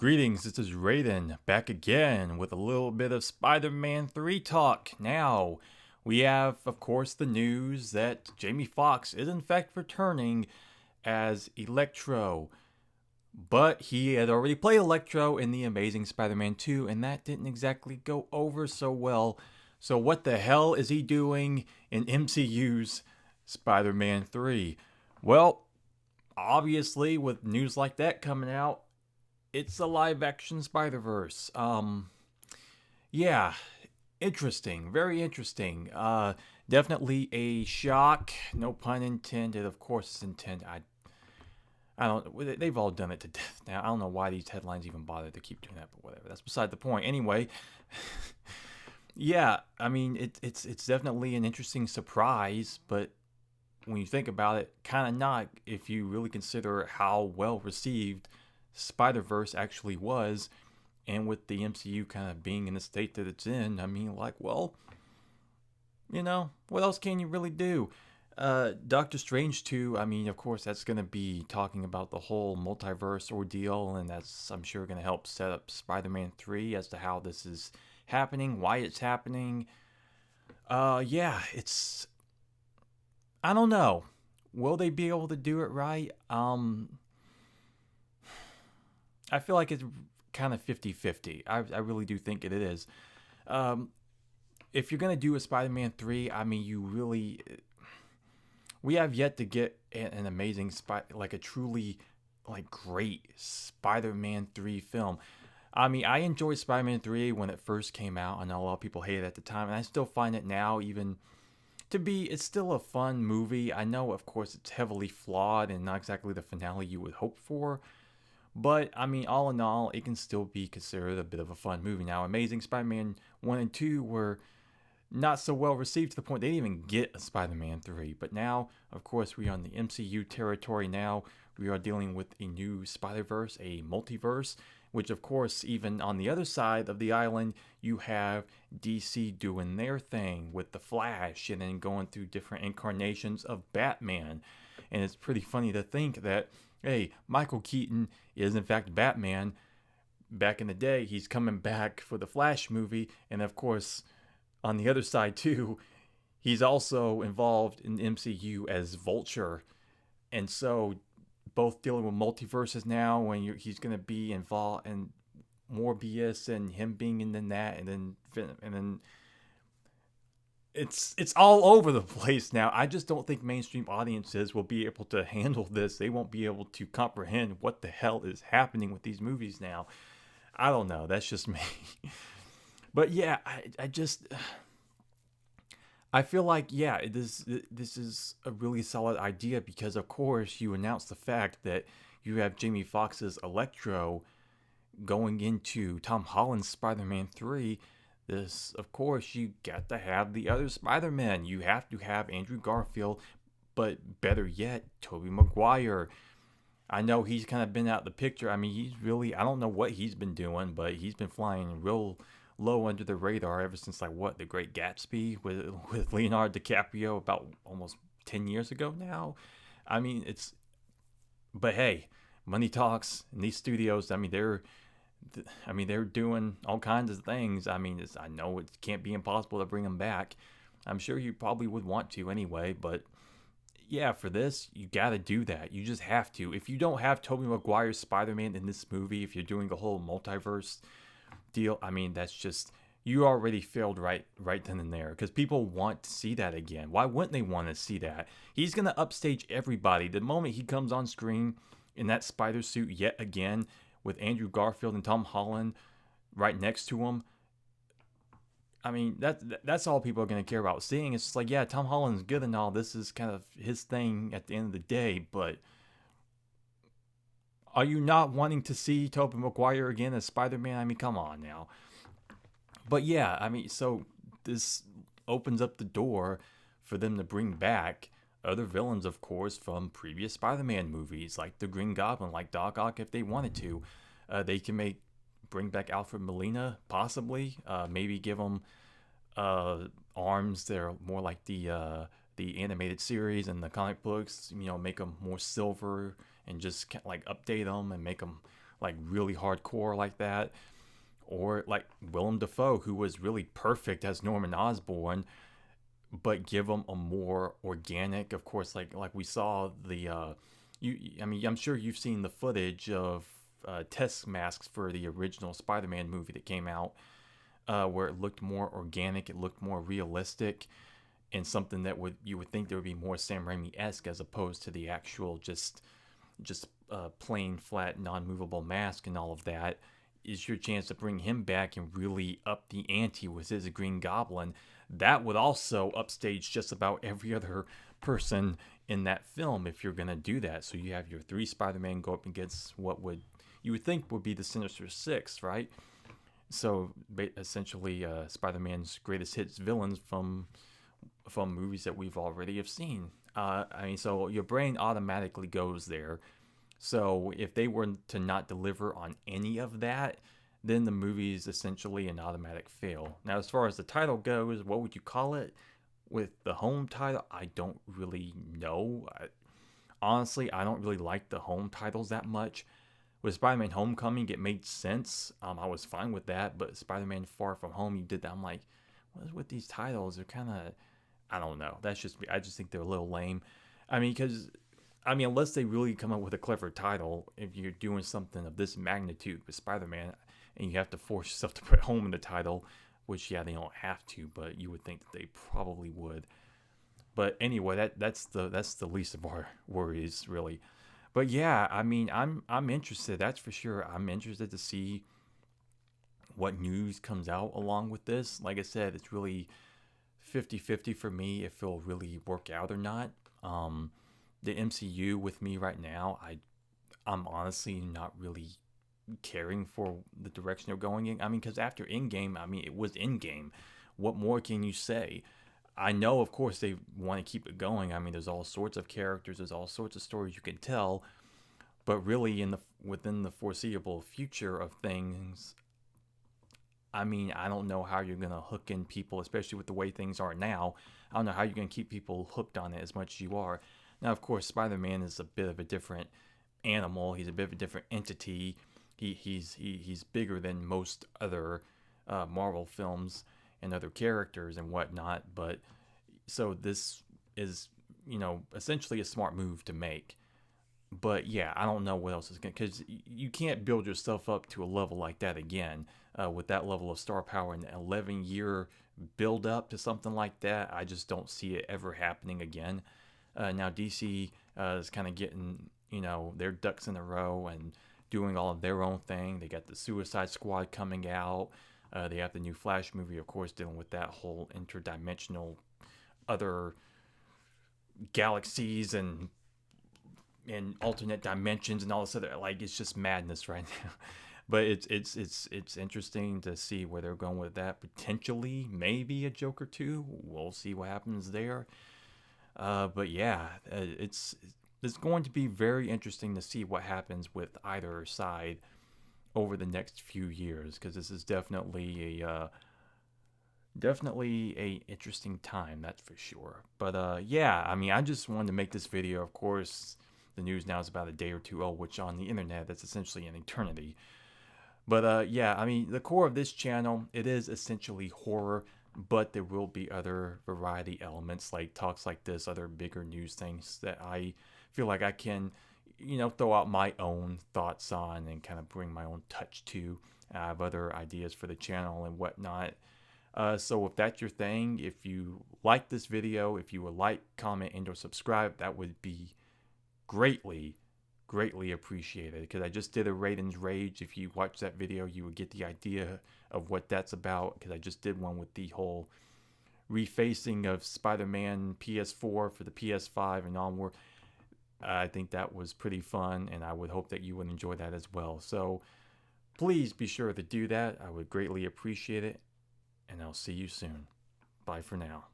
Greetings, this is Raiden, back again with a little bit of Spider-Man 3 talk. Now, we have, of course, the news that Jamie Foxx is in fact returning as Electro, but he had already played Electro in The Amazing Spider-Man 2, and that didn't exactly go over so well. So what the hell is he doing in MCU's Spider-Man 3? Well, obviously, with news like that coming out, it's a live action Spider-Verse. Yeah, interesting, very interesting. Definitely a shock. No pun intended. Of course, it's intended. I don't. They've all done it to death now. I don't know why these headlines even bother to keep doing that, but whatever. That's beside the point. Anyway, yeah. I mean, it's definitely an interesting surprise, but when you think about it, kind of not if you really consider how well received Spider-Verse actually was, and with the MCU kind of being in the state that it's in. I mean, like, well, what else can you really do? Doctor Strange 2, I mean, of course, that's going to be talking about the whole multiverse ordeal, and that's, I'm sure, going to help set up Spider-Man 3 as to how this is happening, why it's happening. Yeah, I don't know. Will they be able to do it right? I feel like it's kind of 50-50. I really do think it is. Um, if you're going to do a Spider-Man 3, I mean, we have yet to get an amazing, like a truly, like, great Spider-Man 3 film. I mean, I enjoyed Spider-Man 3 when it first came out. I know a lot of people hated it at the time, and I still find it now, even it's still a fun movie. I know, of course, it's heavily flawed and not exactly the finale you would hope for. But, I mean, all in all, it can still be considered a bit of a fun movie. Now, Amazing Spider-Man 1 and 2 were not so well received to the point they didn't even get a Spider-Man 3. But now, of course, we are on the MCU territory now. We are dealing with a new Spider-Verse, a multiverse, which, of course, even on the other side of the island, you have DC doing their thing with the Flash and then going through different incarnations of Batman. And it's pretty funny to think that, hey, Michael Keaton is in fact Batman. Back in the day, he's coming back for the Flash movie, and of course, on the other side too, he's also involved in MCU as Vulture, and so both dealing with multiverses now. When he's gonna be involved in Morbius and him being in that, and then it's all over the place now. I just don't think mainstream audiences will be able to handle this. They won't be able to comprehend what the hell is happening with these movies now. I don't know. That's just me. But yeah, I feel like, yeah, this is a really solid idea because, of course, you announce the fact that you have Jamie Foxx's Electro going into Tom Holland's Spider-Man 3. This, of course, you got to have the other Spider-Man. You have to have Andrew Garfield, but better yet, Tobey Maguire. I know he's kind of been out of the picture. I mean, I don't know what he's been doing, but he's been flying real low under the radar ever since, like, what, The Great Gatsby with Leonardo DiCaprio about almost 10 years ago now. I mean, but hey, money talks, and these studios, they're doing all kinds of things. I mean, I know it can't be impossible to bring them back. I'm sure you probably would want to anyway, but yeah, for this, you gotta do that. You just have to. If you don't have Tobey Maguire's Spider-Man in this movie, if you're doing a whole multiverse deal, I mean, that's just, you already failed right then and there, because people want to see that again. Why wouldn't they want to see that? He's gonna upstage everybody the moment he comes on screen in that spider suit yet again, with Andrew Garfield and Tom Holland right next to him. I mean, that's all people are going to care about seeing. It's just like, yeah, Tom Holland's good and all. This is kind of his thing at the end of the day, but are you not wanting to see Tobey Maguire again as Spider-Man? I mean, come on now. But yeah, I mean, so this opens up the door for them to bring back other villains, of course, from previous Spider-Man movies, like the Green Goblin, like Doc Ock, if they wanted to. They can bring back Alfred Molina, possibly. Maybe give him arms that are more like the animated series and the comic books. Make them more silver and just like update them and make them like really hardcore like that, or like Willem Dafoe, who was really perfect as Norman Osborn, but give him a more organic, of course, like we saw the I mean, I'm sure you've seen the footage of test masks for the original Spider-Man movie that came out, where it looked more organic, it looked more realistic, and something that would you would think there would be more Sam Raimi-esque as opposed to the actual just plain flat non-movable mask and all of that. Is your chance to bring him back and really up the ante with his Green Goblin. That would also upstage just about every other person in that film if you're gonna do that. So you have your three Spider-Man go up against what would you would think would be the Sinister Six, right? So essentially, Spider-Man's greatest hits villains from movies that we've already have seen. I mean, so your brain automatically goes there. So if they were to not deliver on any of that, then the movie is essentially an automatic fail. Now, as far as the title goes, what would you call it? With the home title, I don't really know. Honestly, I don't really like the home titles that much. With Spider-Man Homecoming, it made sense. I was fine with that, but Spider-Man Far From Home, you did that. I'm like, what is with these titles? They're kind of, I don't know. That's just me. I just think they're a little lame. I mean, because unless they really come up with a clever title, if you're doing something of this magnitude with Spider-Man, and you have to force yourself to put home in the title, which yeah, they don't have to, but you would think that they probably would. But anyway, that's the least of our worries, really. But yeah, I mean, I'm interested. That's for sure. I'm interested to see what news comes out along with this. Like I said, it's really 50-50 for me if it'll really work out or not. The MCU with me right now, I'm honestly not really caring for the direction they're going in. I mean, because after Endgame, I mean, it was Endgame. What more can you say? I know, of course, they want to keep it going. I mean, there's all sorts of characters, there's all sorts of stories you can tell, but really, within the foreseeable future of things, I mean, I don't know how you're gonna hook in people, especially with the way things are now. I don't know how you're gonna keep people hooked on it as much as you are. Now, of course, Spider-Man is a bit of a different animal. He's a bit of a different entity. He's bigger than most other Marvel films and other characters and whatnot. But so this is, essentially a smart move to make. But yeah, I don't know what else is going to, because you can't build yourself up to a level like that again with that level of star power and 11-year build up to something like that. I just don't see it ever happening again. Now DC is kind of getting, their ducks in a row and doing all of their own thing. They got the Suicide Squad coming out. They have the new Flash movie, of course, dealing with that whole interdimensional other galaxies and alternate dimensions and all this other, like, it's just madness right now. But it's interesting to see where they're going with that. Potentially, maybe a Joker 2. We'll see what happens there. But yeah, it's going to be very interesting to see what happens with either side over the next few years, because this is definitely a interesting time, that's for sure. But yeah, I mean, I just wanted to make this video. Of course, the news now is about a day or two old, which on the internet, that's essentially an eternity. But yeah, I mean, the core of this channel, it is essentially horror, but there will be other variety elements, like talks like this, other bigger news things that I feel like I can, throw out my own thoughts on and kind of bring my own touch to. I have other ideas for the channel and whatnot. So if that's your thing, if you like this video, if you would like, comment, and or subscribe, that would be greatly appreciated, because I just did a Raiden's Rage. If you watch that video, you would get the idea of what that's about, because I just did one with the whole refacing of Spider-Man PS4 for the PS5 and onward. I think that was pretty fun, and I would hope that you would enjoy that as well. So please be sure to do that. I would greatly appreciate it, and I'll see you soon. Bye for now.